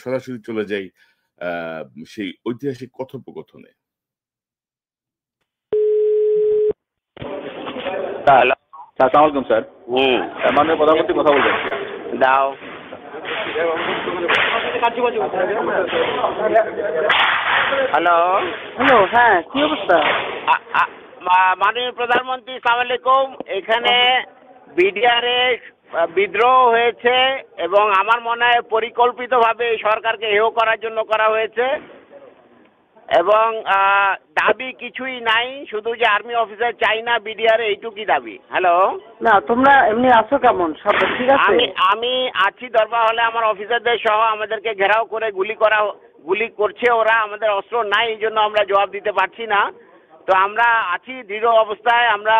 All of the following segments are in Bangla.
সরাসরি চলে যাই সেই ঐতিহাসিক কথোপকথনে। আসসালামু আলাইকুম স্যার। মাননীয় প্রধানমন্ত্রী কথা বলবেন। দাও। হ্যালো হ্যালো, হ্যাঁ কি অবস্থা? মাননীয় প্রধানমন্ত্রী, আসসালামু আলাইকুম। এখানে বিডিআরে বিদ্রোহ হয়েছে এবং আমার মনে হয় পরিকল্পিতভাবে এই সরকারকে হেয় করার জন্য করা হয়েছে এবং দাবি কিছুই নাই, শুধু যে আর্মি অফিসার চাই না বিডিআর, এইটুকুই দাবি। হ্যালো, না তোমরা এমনি আছো কেমন? সব ঠিক আছে? আমি আছি দরবার হলে, আমার অফিসারদের সহ আমাদেরকে ঘেরাও করে গুলি করছে ওরা। আমাদের অস্ত্র নাই, এই জন্য আমরা জবাব দিতে পারছি না। তো আমরা আছি দৃঢ় অবস্থায়, আমরা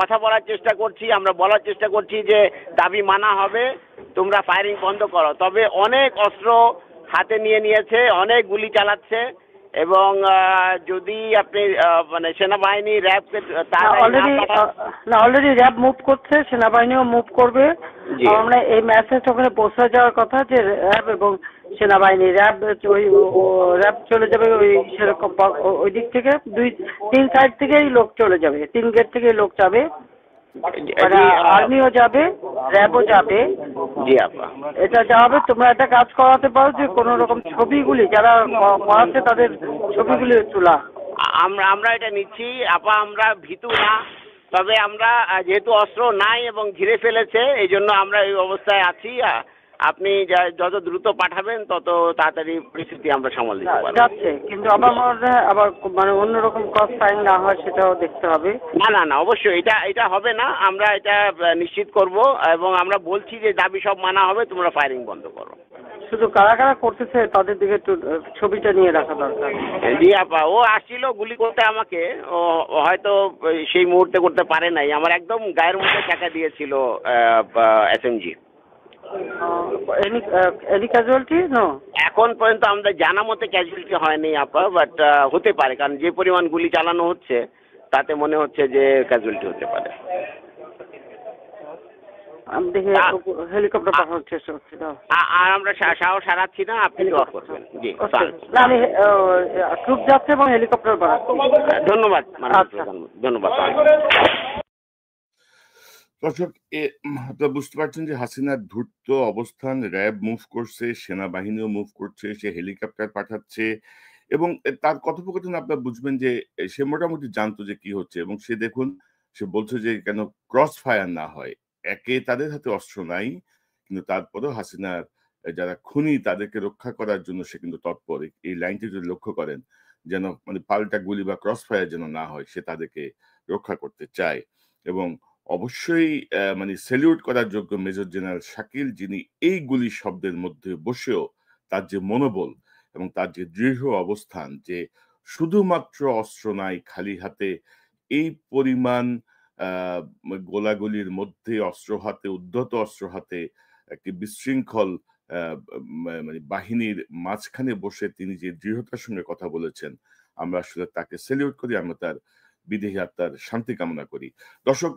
কথা বলার চেষ্টা করছি, আমরা বলার চেষ্টা করছি যে দাবি মানা হবে, তোমরা ফায়ারিং বন্ধ করো। তবে অনেক অস্ত্র হাতে নিয়েছে, অনেক গুলি চালাচ্ছে এবং যদি আপনি মানে সেনাবাহিনী র্যাবকে অলরেডি র্যাব মুভ করছে, সেনাবাহিনীও মুভ করবে। আমরা এই মেসেজ ওখানে পৌঁছে যাওয়ার কথা যে র্যাব এবং সেনাবাহিনী র্যাব চলে যাবে ওই সেরকম ওই দিক থেকে, 2-3 সাইড থেকেই লোক চলে যাবে, 3 গেট থেকে লোক যাবে, আর্মিও যাবে, র্যাবও যাবে। এটা যাবে। তোমরা একটা কাজ করাতে পারো যে কোন রকম ছবিগুলি যারা করাচ্ছে তাদের ছবিগুলি তোলা। আমরা এটা নিচ্ছি আপা, আমরা ভীতু না, তবে আমরা যেহেতু অস্ত্র নাই এবং ঘিরে ফেলেছে, এই জন্য আমরা এই অবস্থায় আছি। আপনি যত দ্রুত পাঠাবেন তত তাড়াতাড়ি পরিস্থিতি আমরা সামাল দিতে পারবো। যাচ্ছে, কিন্তু আমার মনে হয় আবার মানে অন্যরকম ক্রস ফায়ারিং না হয় সেটাও দেখতে হবে। না অবশ্যই এটা হবে না, আমরা এটা নিশ্চিত করব এবং আমরা বলছি যে দাবি সব মানা হবে, তোমরা ফায়ারিং বন্ধ করো। শুধু কারা কারা করতেছে তাদের দিকে একটু ছবিটা নিয়ে রাখা দরকার। জি আপা, ও আসছিল গুলি করতে আমাকে, ও হয়তো সেই মুহূর্তে করতে পারে নাই, আমার একদম গায়ের মধ্যে টাকা দিয়েছিল এসএমজি। Any casualty? নো, এখন পর্যন্ত আমাদের জানা মতে ক্যাজুয়ালিটি হয়নি আপা, বাট হতে পারে, কারণ যে পরিমাণ গুলি চালানো হচ্ছে তাতে মনে হচ্ছে যে ক্যাজুয়ালিটি হতে পারে। আমি দেখি হেলিকপ্টার পাঠানোর চেষ্টা করছি। আর আমরা সাহস হারাচ্ছি না, আপনি দোয়া করবেন। জি, আমি ট্রুপ যাচ্ছে এবং হেলিকপ্টার পাঠাচ্ছি। ধন্যবাদ, ধন্যবাদ। দর্শক, আপনারা বুঝতে পারছেন যে হাসিনার ধূর্ত অবস্থান, র্যাব মুভ করছে, সেনাবাহিনীও মুভ করছে, সে হেলিকপ্টার পাঠাচ্ছে এবং তার কথোপকথন আপনারা বুঝবেন যে সে মোটামুটি জানতো যে কি হচ্ছে এবং সে দেখুন, সে বলছে যে কেন ক্রস ফায়ার না হয়। একে তাদের হাতে অস্ত্র নাই, কিন্তু তারপরেও হাসিনার যারা খুনি তাদেরকে রক্ষা করার জন্য সে কিন্তু তৎপর। এই লাইনটি যদি লক্ষ্য করেন, যেন মানে পাল্টা গুলি বা ক্রস ফায়ার যেন না হয়, সে তাদেরকে রক্ষা করতে চায়। এবং অবশ্যই মানে স্যালিউট করার যোগ্য মেজর জেনারেল শাকিল, যিনি এই গুলি শব্দের মধ্যে বসেও তার যে মনোবল এবং তার যে দৃঢ় অবস্থান যে শুধুমাত্র অস্ত্র নাই, খালি হাতে এই পরিমাণ গোলাগুলির মধ্যে অস্ত্র হাতে, উদ্ধত অস্ত্র হাতে একটি বিশৃঙ্খল মানে বাহিনীর মাঝখানে বসে তিনি যে দৃঢ়তার সঙ্গে কথা বলেছেন, আমরা আসলে তাকে স্যালিউট করি, আমরা তার বিদেহী আত্মার শান্তি কামনা করি। দর্শক,